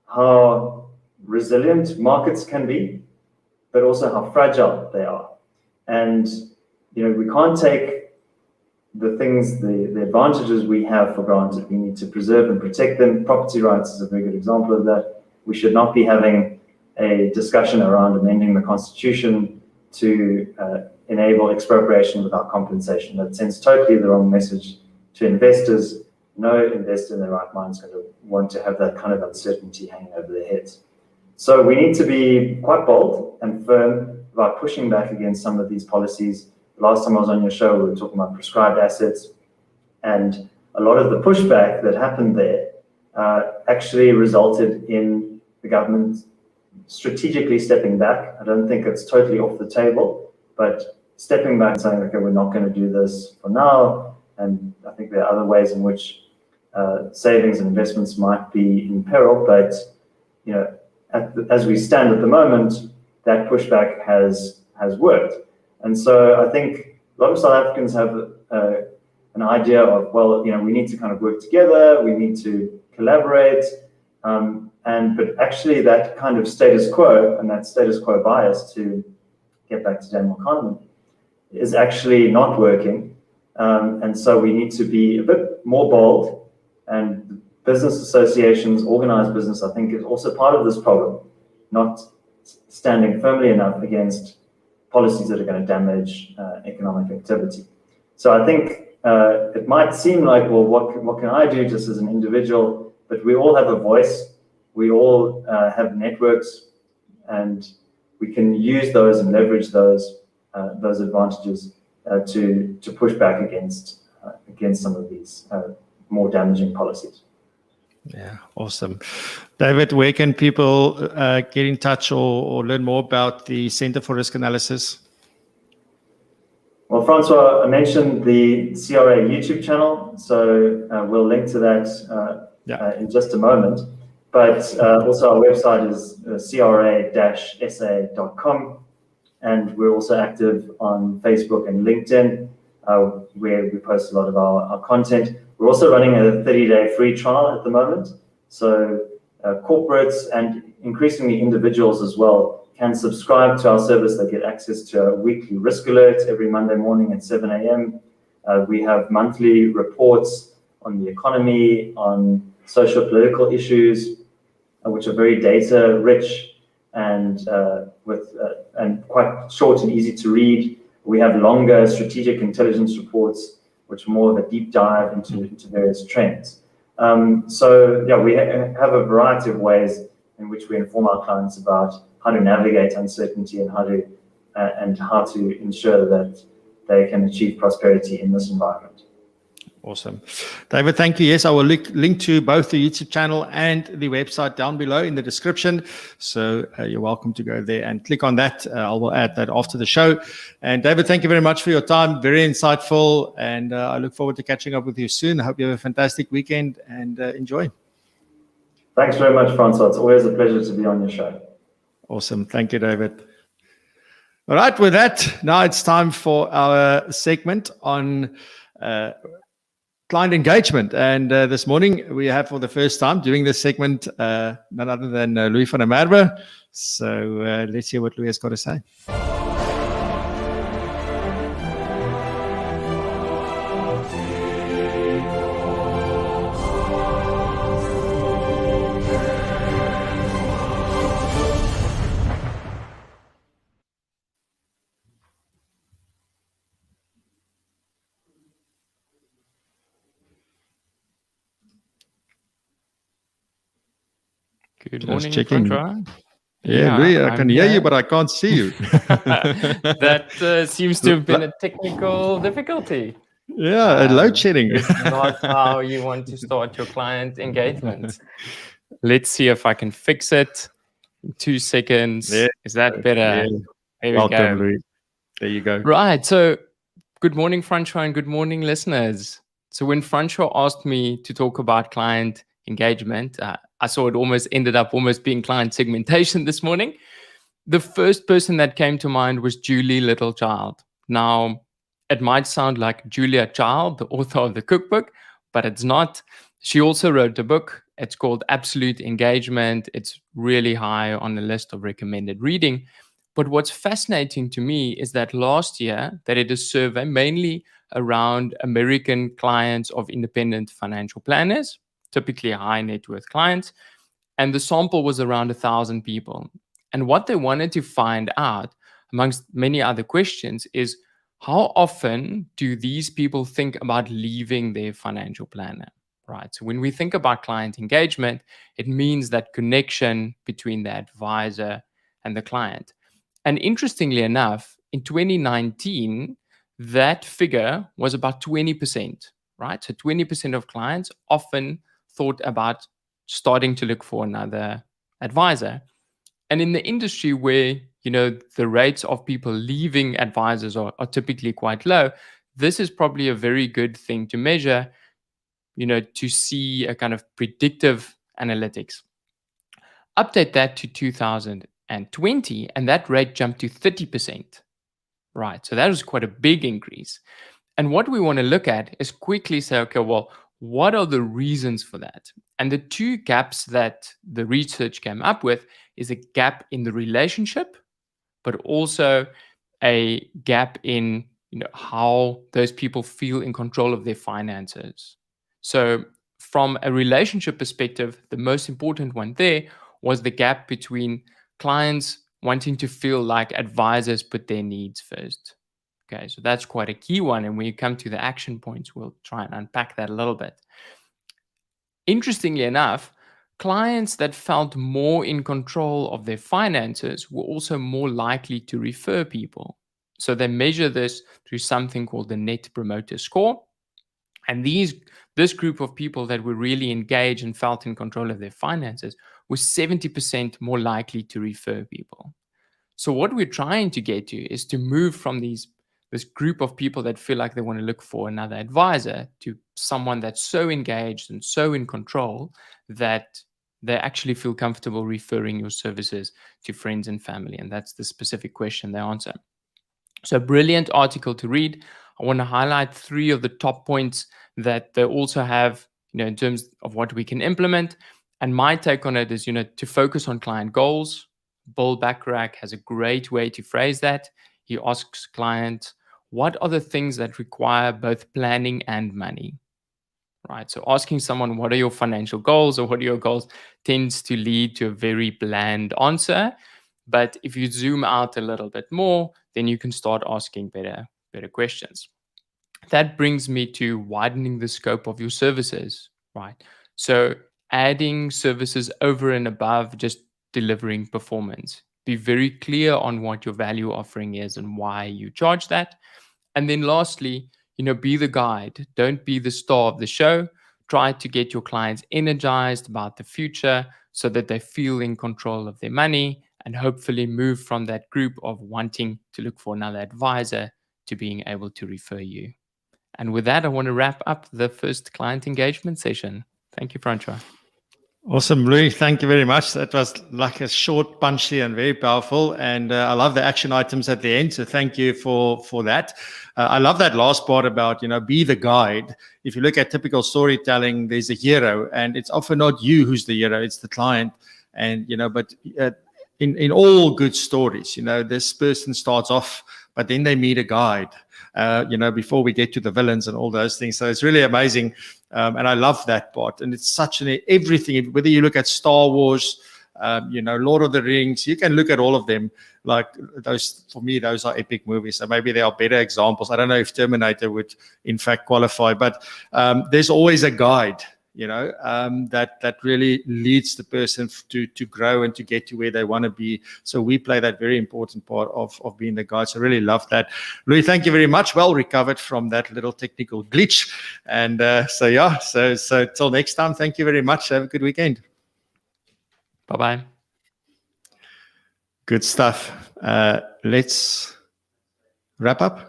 how resilient markets can be, but also how fragile they are. And we can't take the things, the advantages we have for granted. We need to preserve and protect them. Property rights is a very good example of that. We should not be having a discussion around amending the Constitution to enable expropriation without compensation. That sends totally the wrong message to investors. No investor in their right mind is going to want to have that kind of uncertainty hanging over their heads. So we need to be quite bold and firm about pushing back against some of these policies. Last time I was on your show, we were talking about prescribed assets, and a lot of the pushback that happened there actually resulted in the government strategically stepping back. I don't think it's totally off the table, but stepping back and saying, okay, we're not going to do this for now. And I think there are other ways in which savings and investments might be in peril, but you know, as we stand at the moment, that pushback has worked. And so I think a lot of South Africans have an idea of, well, you know, we need to kind of work together, we need to collaborate, but actually that kind of status quo and that status quo bias, to get back to Daniel Kahneman, is actually not working. And so we need to be a bit more bold, and business associations, organized business, I think, is also part of this problem, not standing firmly enough against policies that are going to damage economic activity. So I think it might seem like, well, what can I do just as an individual? But we all have a voice, we all have networks, and we can use those and leverage those advantages to push back against some of these more damaging policies. Yeah, awesome. David, where can people get in touch or learn more about the Center for Risk Analysis? Well, Francois, I mentioned the CRA YouTube channel, so we'll link to that in just a moment. But also our website is cra-sa.com, and we're also active on Facebook and LinkedIn, where we post a lot of our content. We're also running a 30-day free trial at the moment. So corporates and increasingly individuals as well can subscribe to our service. They get access to a weekly risk alert every Monday morning at 7 a.m. We have monthly reports on the economy, on social political issues, which are very data rich and quite short and easy to read. We have longer strategic intelligence reports, which are more of a deep dive into various trends. So yeah, we have a variety of ways in which we inform our clients about how to navigate uncertainty and how to ensure that they can achieve prosperity in this environment. Awesome. David, thank you. Yes, I will link to both the YouTube channel and the website down below in the description. So you're welcome to go there and click on that. I will add that after the show. And David, thank you very much for your time. Very insightful. And I look forward to catching up with you soon. I hope you have a fantastic weekend and enjoy. Thanks very much, Francois. It's always a pleasure to be on your show. Awesome. Thank you, David. All right. With that, now it's time for our segment on client engagement. And this morning we have, for the first time during this segment, none other than Louis van der Merwe. So let's hear what Louis has got to say. Good morning, Francois. Yeah, Louis, I can hear you, but I can't see you. That seems to have been a technical difficulty. Yeah, load shedding. It's not how you want to start your client engagement. Let's see if I can fix it in 2 seconds. Yeah. Is that better? Yeah. There we Welcome, go. Louis. There you go. Right. So good morning, Francois, and good morning, listeners. So when Francois asked me to talk about client engagement, I saw it ended up being client segmentation this morning. The first person that came to mind was Julie Littlechild. Now, it might sound like Julia Child, the author of the cookbook, but it's not. She also wrote a book. It's called Absolute Engagement. It's really high on the list of recommended reading. But what's fascinating to me is that last year they did a survey mainly around American clients of independent financial planners, typically high net worth clients. And the sample was around 1,000 people. And what they wanted to find out, amongst many other questions, is how often do these people think about leaving their financial planner, right? So when we think about client engagement, it means that connection between the advisor and the client. And interestingly enough, in 2019, that figure was about 20%, right? So 20% of clients often thought about starting to look for another advisor. And in the industry where, the rates of people leaving advisors are typically quite low, this is probably a very good thing to measure, to see a kind of predictive analytics. Update that to 2020, and that rate jumped to 30%, right? So that was quite a big increase. And what we want to look at is quickly say, okay, well, what are the reasons for that? And the two gaps that the research came up with is a gap in the relationship, but also a gap in how those people feel in control of their finances. So from a relationship perspective, the most important one there was the gap between clients wanting to feel like advisors put their needs first. Okay, so that's quite a key one. And when you come to the action points, we'll try and unpack that a little bit. Interestingly enough, clients that felt more in control of their finances were also more likely to refer people. So they measure this through something called the Net Promoter Score. And this group of people that were really engaged and felt in control of their finances was 70% more likely to refer people. So what we're trying to get to is to move from this group of people that feel like they want to look for another advisor to someone that's so engaged and so in control that they actually feel comfortable referring your services to friends and family. And that's the specific question they answer. So brilliant article to read. I want to highlight 3 of the top points that they also have, in terms of what we can implement. And my take on it is, to focus on client goals. Bill Bacharach has a great way to phrase that. He asks clients, what are the things that require both planning and money? Right. So asking someone, what are your financial goals or what are your goals, tends to lead to a very bland answer. But if you zoom out a little bit more, then you can start asking better questions. That brings me to widening the scope of your services, right? So adding services over and above just delivering performance. Be very clear on what your value offering is and why you charge that. And then lastly, be the guide. Don't be the star of the show. Try to get your clients energized about the future so that they feel in control of their money and hopefully move from that group of wanting to look for another advisor to being able to refer you. And with that, I want to wrap up the first client engagement session. Thank you, Francois. Awesome, Louis. Thank you very much. That was like a short, punchy, and very powerful. And I love the action items at the end. So thank you for that. I love that last part about, be the guide. If you look at typical storytelling, there's a hero, and it's often not you who's the hero, it's the client. And, but in all good stories, this person starts off, but then they meet a guide, before we get to the villains and all those things. So it's really amazing. And I love that part. And it's such everything, whether you look at Star Wars, Lord of the Rings, you can look at all of them. Like those, for me, those are epic movies. So maybe there are better examples. I don't know if Terminator would in fact qualify, but there's always a guide, that really leads the person to grow and to get to where they want to be. So we play that very important part of being the guide. So really love that. Louis, thank you very much. Well recovered from that little technical glitch. And so till next time, thank you very much. Have a good weekend. Bye-bye. Good stuff. Let's wrap up.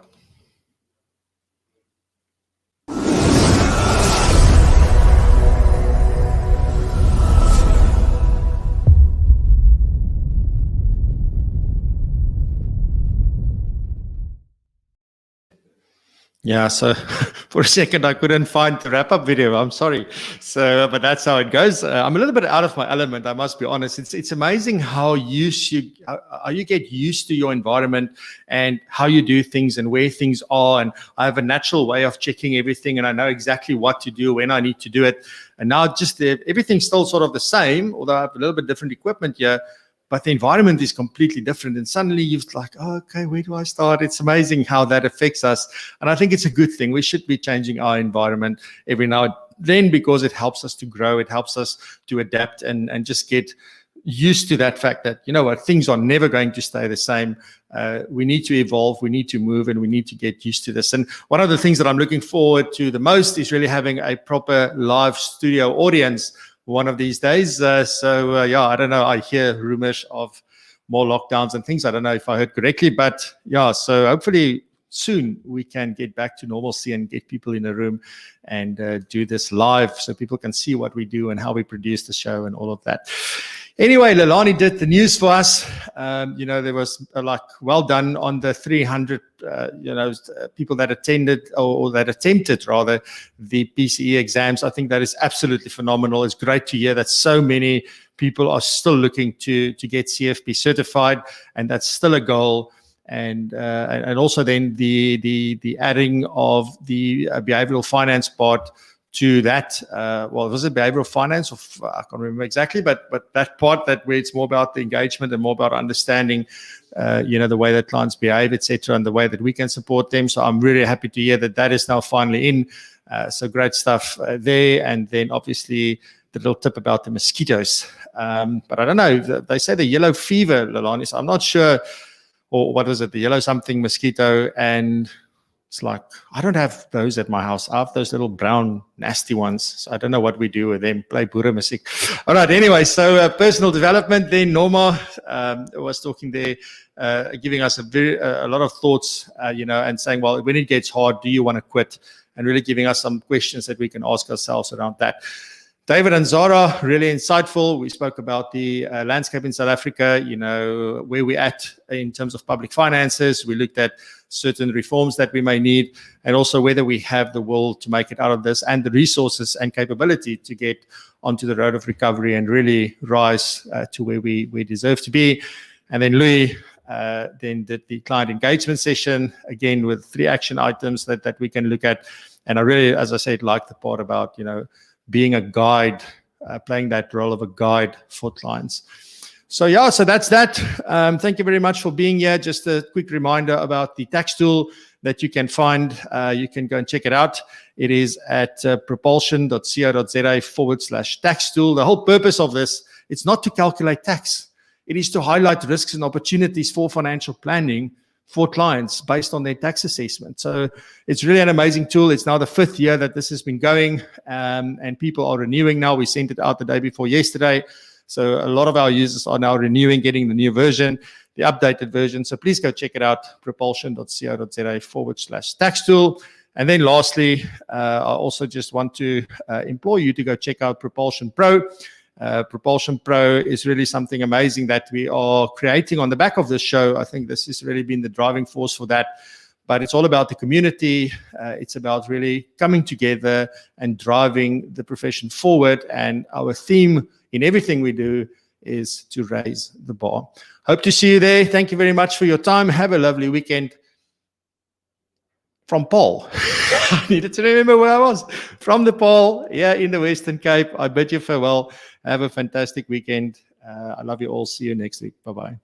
Yeah, so for a second I couldn't find the wrap-up video. I'm sorry. So, but that's how it goes. I'm a little bit out of my element, I must be honest. It's amazing how you get used to your environment and how you do things and where things are. And I have a natural way of checking everything, and I know exactly what to do when I need to do it. And now just everything's still sort of the same, although I have a little bit different equipment here. but the environment is completely different. And suddenly you're like, oh, okay, where do I start? It's amazing how that affects us. And I think it's a good thing. We should be changing our environment every now and then, because it helps us to grow. It helps us to adapt and just get used to that fact that, you know what, things are never going to stay the same. We need to evolve, we need to move, and we need to get used to this. And one of the things that I'm looking forward to the most is really having a proper live studio audience one of these days. Yeah, I don't know, I hear rumors of more lockdowns and things. I don't know if I heard correctly, but yeah, so hopefully soon we can get back to normalcy and get people in a room and do this live so people can see what we do and how we produce the show and all of that. Anyway, Lelane did the news for us. There was well done on the 300, people that attended or that attempted rather the PCE exams. I think that is absolutely phenomenal. It's great to hear that so many people are still looking to get CFP certified, and that's still a goal. And also then the adding of the behavioral finance part to that. Was it behavioral finance? I can't remember exactly, but that part where it's more about the engagement and more about understanding, the way that clients behave, etc., and the way that we can support them. So I'm really happy to hear that is now finally in. So great stuff there. And then obviously the little tip about the mosquitoes. But I don't know. They say the yellow fever, Lelane, so I'm not sure. Or what was it? The yellow something mosquito, and it's like, I don't have those at my house. I have those little brown nasty ones. So I don't know what we do with them. Play boere music. All right. Anyway, so personal development. Then Norma was talking there, giving us a lot of thoughts, and saying, well, when it gets hard, do you want to quit? And really giving us some questions that we can ask ourselves around that. David and Zara, really insightful. We spoke about the landscape in South Africa, where we're at in terms of public finances. We looked at certain reforms that we may need, and also whether we have the will to make it out of this and the resources and capability to get onto the road of recovery and really rise to where we deserve to be. And then Louis then did the client engagement session, again, with 3 action items that we can look at. And I really, as I said, like the part about, being a guide, playing that role of a guide for clients. So yeah, so that's that. Thank you very much for being here. Just a quick reminder about the tax tool that you can find. You can go and check it out. It is at propulsion.co.za/tax tool. The whole purpose of this, it's not to calculate tax. It is to highlight risks and opportunities for financial planning for clients based on their tax assessment. So it's really an amazing tool. It's now the 5th year that this has been going, and people are renewing now. We sent it out the day before yesterday. So a lot of our users are now renewing, getting the new version, the updated version. So please go check it out, propulsion.co.za/tax tool. And then lastly, I also just want to implore you to go check out PROpulsion Pro. PROpulsion Pro is really something amazing that we are creating on the back of this show. I think this has really been the driving force for that. But it's all about the community. It's about really coming together and driving the profession forward. And our theme in everything we do is to raise the bar. Hope to see you there. Thank you very much for your time. Have a lovely weekend. From Paul. I needed to remember where I was. From the Paul, here in the Western Cape. I bid you farewell. Have a fantastic weekend. I love you all. See you next week. Bye-bye.